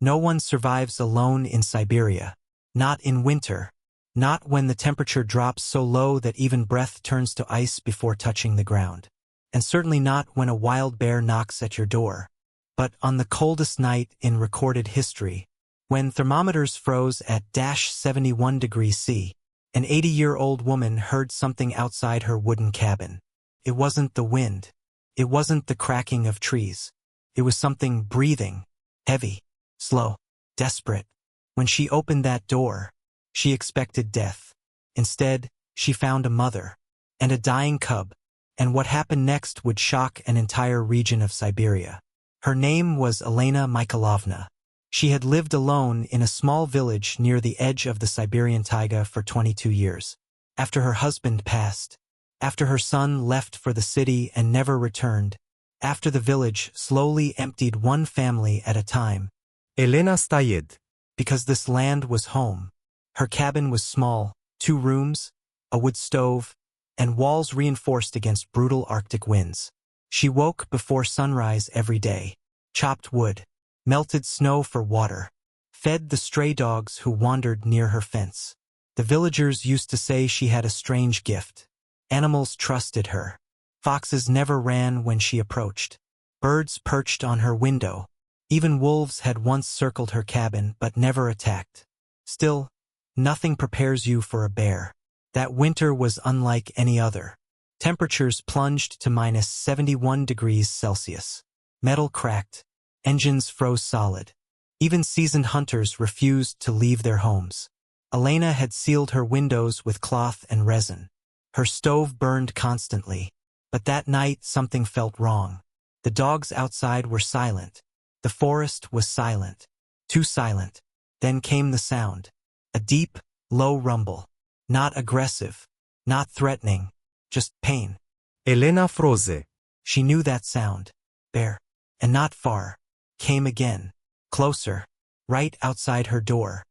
No one survives alone in Siberia. Not in winter. Not when the temperature drops so low that even breath turns to ice before touching the ground. And certainly not when a wild bear knocks at your door. But on the coldest night in recorded history, when thermometers froze at -71 degrees C, an 80-year-old woman heard something outside her wooden cabin. It wasn't the wind. It wasn't the cracking of trees. It was something breathing, heavy, slow, desperate. When she opened that door, she expected death. Instead, she found a mother and a dying cub, and what happened next would shock an entire region of Siberia. Her name was Elena Mikhailovna. She had lived alone in a small village near the edge of the Siberian taiga for 22 years. After her husband passed, after her son left for the city and never returned, after the village slowly emptied one family at a time, Elena stayed. because this land was home. Her cabin was small, 2 rooms, a wood stove, and walls reinforced against brutal Arctic winds. She woke before sunrise every day, chopped wood, melted snow for water, fed the stray dogs who wandered near her fence. The villagers used to say she had a strange gift. Animals trusted her. Foxes never ran when she approached. Birds perched on her window. Even wolves had once circled her cabin but never attacked. Still, nothing prepares you for a bear. That winter was unlike any other. Temperatures plunged to -71 degrees Celsius. Metal cracked. Engines froze solid. Even seasoned hunters refused to leave their homes. Elena had sealed her windows with cloth and resin. Her stove burned constantly. But that night something felt wrong. The dogs outside were silent. The forest was silent. Too silent. Then came the sound. A deep, low rumble. Not aggressive. Not threatening. Just pain. Elena froze. She knew that sound. Bear. And not far. Came again. Closer. Right outside her door.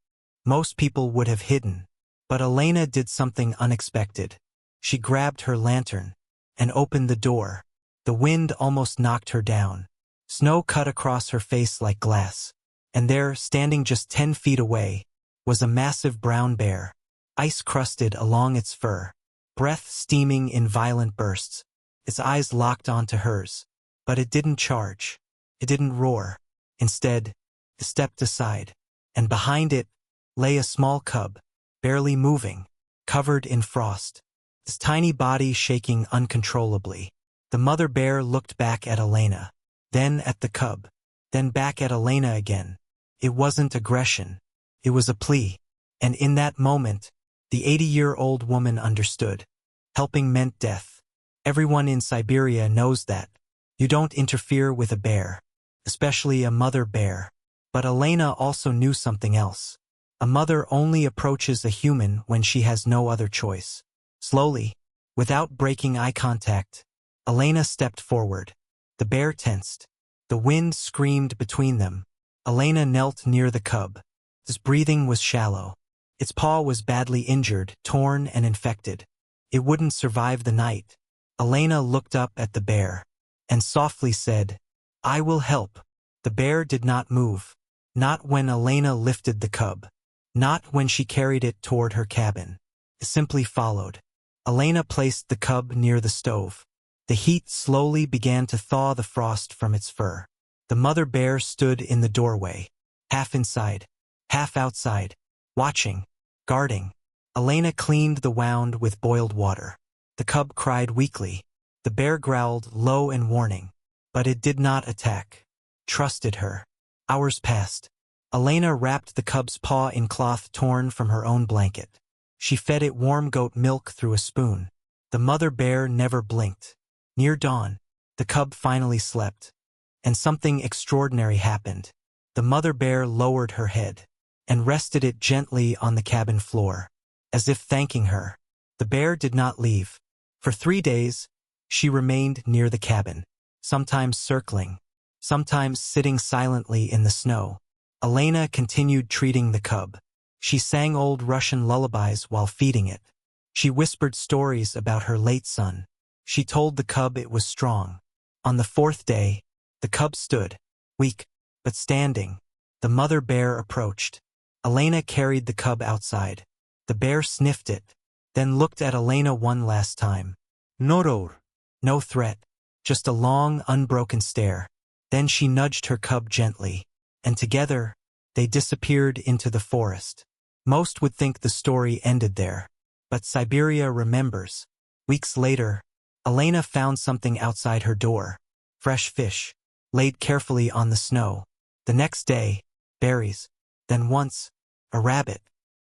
Most people would have hidden. But Elena did something unexpected. She grabbed her lantern and opened the door. The wind almost knocked her down. Snow cut across her face like glass. And there, standing just 10 feet away, was a massive brown bear, ice-crusted along its fur, breath steaming in violent bursts. Its eyes locked onto hers. But it didn't charge. It didn't roar. Instead, it stepped aside. And behind it lay a small cub, barely moving, covered in frost. His tiny body shaking uncontrollably. The mother bear looked back at Elena, then at the cub, then back at Elena again. It wasn't aggression. It was a plea. And in that moment, the 80-year-old woman understood. Helping meant death. Everyone in Siberia knows that. You don't interfere with a bear, especially a mother bear. But Elena also knew something else. A mother only approaches a human when she has no other choice. Slowly, without breaking eye contact, Elena stepped forward. The bear tensed. The wind screamed between them. Elena knelt near the cub. His breathing was shallow. Its paw was badly injured, torn and infected. It wouldn't survive the night. Elena looked up at the bear and softly said, "I will help." The bear did not move. Not when Elena lifted the cub. Not when she carried it toward her cabin. It simply followed. Elena placed the cub near the stove. The heat slowly began to thaw the frost from its fur. The mother bear stood in the doorway, half inside, half outside, watching, guarding. Elena cleaned the wound with boiled water. The cub cried weakly. The bear growled low and warning. But it did not attack. Trusted her. Hours passed. Elena wrapped the cub's paw in cloth torn from her own blanket. She fed it warm goat milk through a spoon. The mother bear never blinked. Near dawn, the cub finally slept. And something extraordinary happened. The mother bear lowered her head and rested it gently on the cabin floor, as if thanking her. The bear did not leave. For 3 days, she remained near the cabin, sometimes circling, sometimes sitting silently in the snow. Elena continued treating the cub. She sang old Russian lullabies while feeding it. She whispered stories about her late son. She told the cub it was strong. On the 4th day, the cub stood, weak, but standing, The mother bear approached. Elena carried the cub outside. The bear sniffed it, then looked at Elena one last time. No roar. No threat, just a long, unbroken stare. Then she nudged her cub gently, and together, they disappeared into the forest. Most would think the story ended there, but Siberia remembers. Weeks later, Elena found something outside her door. Fresh fish, laid carefully on the snow. The next day, berries. Then once, a rabbit.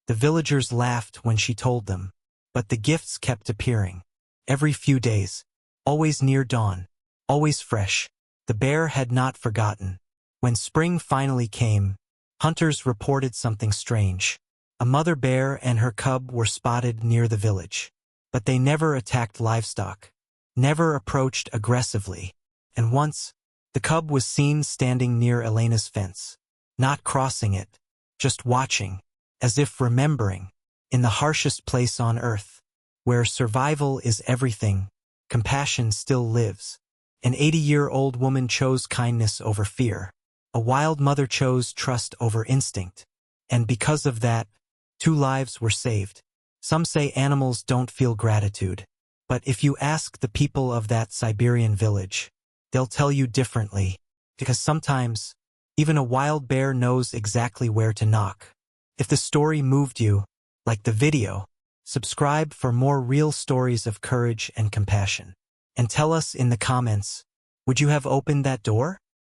The villagers laughed when she told them, but the gifts kept appearing. Every few days, always near dawn, always fresh. The bear had not forgotten. When spring finally came, hunters reported something strange. A mother bear and her cub were spotted near the village. But they never attacked livestock, never approached aggressively. And once, the cub was seen standing near Elena's fence, not crossing it, just watching, as if remembering. In the harshest place on earth, where survival is everything, compassion still lives. An 80-year-old woman chose kindness over fear. A wild mother chose trust over instinct. And because of that, 2 lives were saved. Some say animals don't feel gratitude. But if you ask the people of that Siberian village, they'll tell you differently. Because sometimes, even a wild bear knows exactly where to knock. If the story moved you, like the video, subscribe for more real stories of courage and compassion. And tell us in the comments, would you have opened that door?